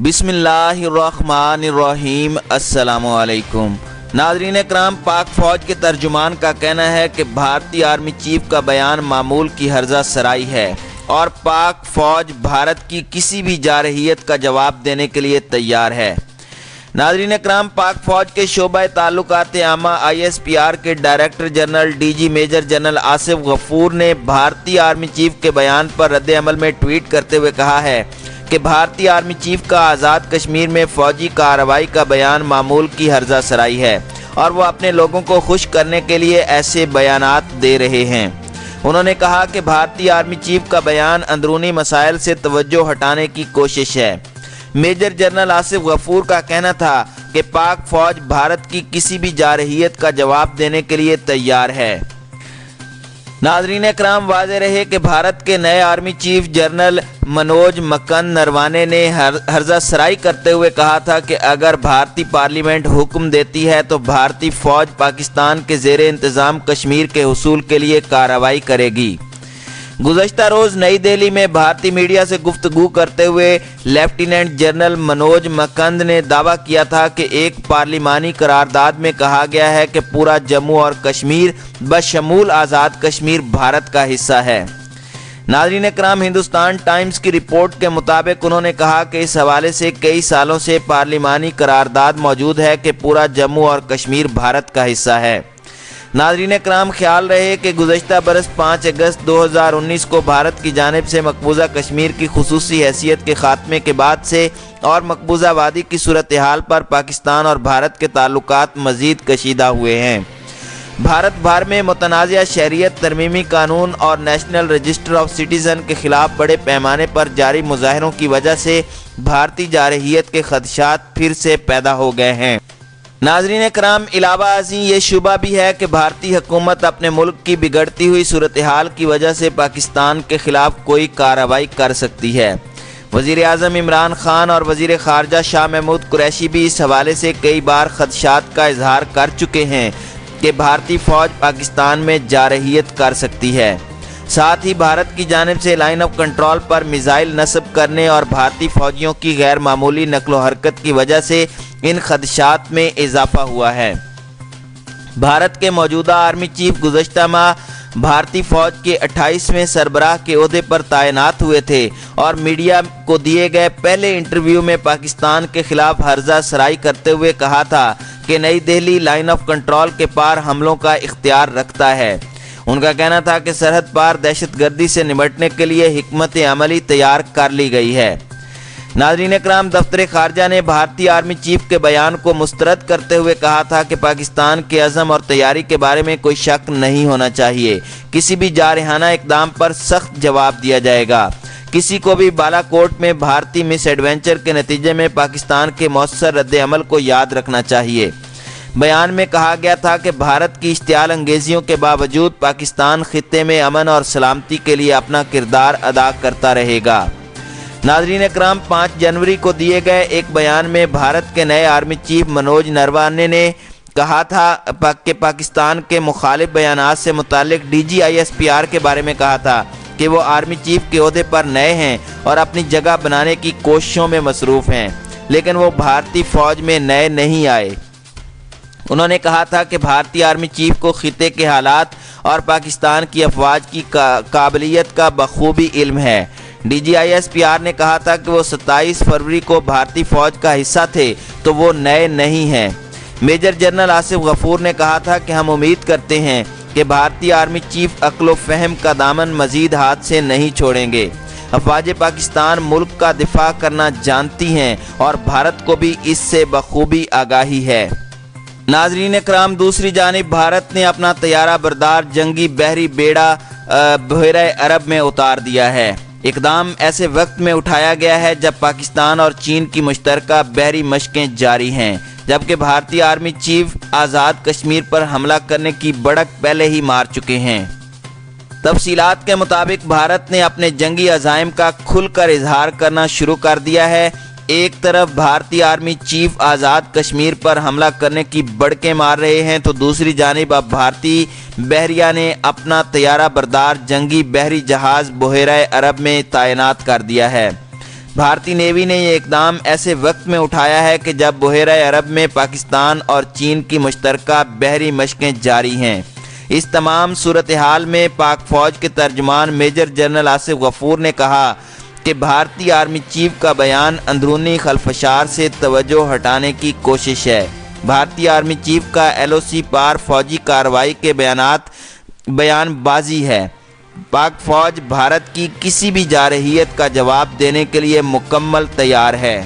بسم اللہ الرحمن الرحیم۔ السلام علیکم ناظرین اکرام، پاک فوج کے ترجمان کا کہنا ہے کہ بھارتی آرمی چیف کا بیان معمول کی ہرزہ سرائی ہے اور پاک فوج بھارت کی کسی بھی جارحیت کا جواب دینے کے لیے تیار ہے۔ ناظرین اکرام، پاک فوج کے شعبہ تعلقات عامہ ISPR کے director general DG major general Asif Ghafoor نے بھارتی آرمی چیف کے بیان پر رد عمل میں ٹویٹ کرتے ہوئے کہا ہے کہ بھارتی آرمی چیف کا آزاد کشمیر میں فوجی کارروائی کا بیان معمول کی ہرزہ سرائی ہے اور وہ اپنے لوگوں کو خوش کرنے کے لیے ایسے بیانات دے رہے ہیں۔ انہوں نے کہا کہ بھارتی آرمی چیف کا بیان اندرونی مسائل سے توجہ ہٹانے کی کوشش ہے۔ میجر جنرل آصف غفور کا کہنا تھا کہ پاک فوج بھارت کی کسی بھی جارحیت کا جواب دینے کے لیے تیار ہے۔ ناظرین اکرام، واضح رہے کہ بھارت کے نئے army chief general Manoj Mukund Naravane نے ہرزہ سرائی کرتے ہوئے کہا تھا کہ اگر بھارتی پارلیمنٹ حکم دیتی ہے تو بھارتی فوج پاکستان کے زیر انتظام کشمیر کے حصول کے لیے کارروائی کرے گی۔ گزشتہ روز نئی دہلی میں بھارتی میڈیا سے گفتگو کرتے ہوئے لیفٹیننٹ جنرل منوج مکند نے دعویٰ کیا تھا کہ ایک پارلیمانی قرارداد میں کہا گیا ہے کہ پورا جموں اور کشمیر بشمول آزاد کشمیر بھارت کا حصہ ہے۔ ناظرین اکرام، ہندوستان ٹائمز کی رپورٹ کے مطابق انہوں نے کہا کہ اس حوالے سے کئی سالوں سے پارلیمانی قرارداد موجود ہے کہ پورا جموں اور کشمیر بھارت کا حصہ ہے۔ ناظرین اکرام، خیال رہے کہ گزشتہ برس 5 اگست 2019 کو بھارت کی جانب سے مقبوضہ کشمیر کی خصوصی حیثیت کے خاتمے کے بعد سے اور مقبوضہ وادی کی صورتحال پر پاکستان اور بھارت کے تعلقات مزید کشیدہ ہوئے ہیں۔ بھارت بھر میں متنازع شہریت ترمیمی قانون اور نیشنل رجسٹر آف سٹیزن کے خلاف بڑے پیمانے پر جاری مظاہروں کی وجہ سے بھارتی جارحیت کے خدشات پھر سے پیدا ہو گئے ہیں۔ ناظرین اکرام، علاوہ ازیں یہ شبہ بھی ہے کہ بھارتی حکومت اپنے ملک کی بگڑتی ہوئی صورتحال کی وجہ سے پاکستان کے خلاف کوئی کارروائی کر سکتی ہے۔ وزیر اعظم عمران خان اور وزیر خارجہ شاہ محمود قریشی بھی اس حوالے سے کئی بار خدشات کا اظہار کر چکے ہیں کہ بھارتی فوج پاکستان میں جارحیت کر سکتی ہے۔ ساتھ ہی بھارت کی جانب سے line of control per missile نصب کرنے اور بھارتی فوجیوں کی غیر معمولی نقل و حرکت کی وجہ سے ان خدشات میں اضافہ ہوا ہے۔ بھارت کے موجودہ آرمی چیف گزشتہ ماہ بھارتی فوج کے 28ویں سربراہ کے عہدے پر تعینات ہوئے تھے اور میڈیا کو دیے گئے پہلے انٹرویو میں پاکستان کے خلاف ہرزہ سرائی کرتے ہوئے کہا تھا کہ نئی دہلی لائن آف کنٹرول کے پار حملوں کا اختیار رکھتا ہے۔ ان کا کہنا تھا کہ سرحد پار دہشت گردی سے نمٹنے کے لیے حکمت عملی تیار کر لی گئی ہے۔ ناظرین اکرام، دفتر خارجہ نے بھارتی آرمی چیف کے بیان کو مسترد کرتے ہوئے کہا تھا کہ پاکستان کے عزم اور تیاری کے بارے میں کوئی شک نہیں ہونا چاہیے۔ کسی بھی جارحانہ اقدام پر سخت جواب دیا جائے گا۔ کسی کو بھی بالا کوٹ میں بھارتی مس ایڈونچر کے نتیجے میں پاکستان کے مؤثر رد عمل کو یاد رکھنا چاہیے۔ بیان میں کہا گیا تھا کہ بھارت کی اشتعال انگیزیوں کے باوجود پاکستان خطے میں امن اور سلامتی کے لیے اپنا کردار ادا کرتا رہے گا۔ ناظرین اکرام، 5 جنوری کو دیے گئے ایک بیان میں بھارت کے نئے آرمی چیف منوج نروانے نے کہا تھا کہ پاکستان کے مخالف بیانات سے متعلق DG ISPR کے بارے میں کہا تھا کہ وہ آرمی چیف کے عہدے پر نئے ہیں اور اپنی جگہ بنانے کی کوششوں میں مصروف ہیں، لیکن وہ بھارتی فوج میں نئے نہیں آئے۔ انہوں نے کہا تھا کہ بھارتی آرمی چیف کو خطے کے حالات اور پاکستان کی افواج کی قابلیت کا بخوبی علم ہے۔ DG ISPR نے کہا تھا کہ وہ 27 فروری کو بھارتی فوج کا حصہ تھے تو وہ نئے نہیں ہیں۔ میجر جنرل آصف غفور نے کہا تھا کہ ہم امید کرتے ہیں کہ بھارتی آرمی چیف عقل و فہم کا دامن مزید ہاتھ سے نہیں چھوڑیں گے۔ افواج پاکستان ملک کا دفاع کرنا جانتی ہیں اور بھارت کو بھی اس سے بخوبی آگاہی ہے۔ ناظرین اکرام، دوسری جانب بھارت نے اپنا طیارہ بردار جنگی بحری بیڑا بحیرہ عرب میں اتار دیا ہے۔ اقدام ایسے وقت میں اٹھایا گیا ہے جب پاکستان اور چین کی مشترکہ بحری مشقیں جاری ہیں، جبکہ بھارتی آرمی چیف آزاد کشمیر پر حملہ کرنے کی بڑک پہلے ہی مار چکے ہیں۔ تفصیلات کے مطابق بھارت نے اپنے جنگی عزائم کا کھل کر اظہار کرنا شروع کر دیا ہے۔ ایک طرف بھارتی آرمی چیف آزاد کشمیر پر حملہ کرنے کی بڑکیں مار رہے ہیں تو دوسری جانب اب بھارتی بحریہ نے اپنا طیارہ بردار جنگی بحری جہاز بحیرہ عرب میں تعینات کر دیا ہے۔ بھارتی نیوی نے یہ اقدام ایسے وقت میں اٹھایا ہے کہ جب بحیرہ عرب میں پاکستان اور چین کی مشترکہ بحری مشقیں جاری ہیں۔ اس تمام صورتحال میں پاک فوج کے ترجمان میجر جنرل آصف غفور نے کہا کہ بھارتی آرمی چیف کا بیان اندرونی خلفشار سے توجہ ہٹانے کی کوشش ہے۔ بھارتی آرمی چیف کا LOC پار فوجی کارروائی کے بیان بازی ہے۔ پاک فوج بھارت کی کسی بھی جارحیت کا جواب دینے کے لیے مکمل تیار ہے۔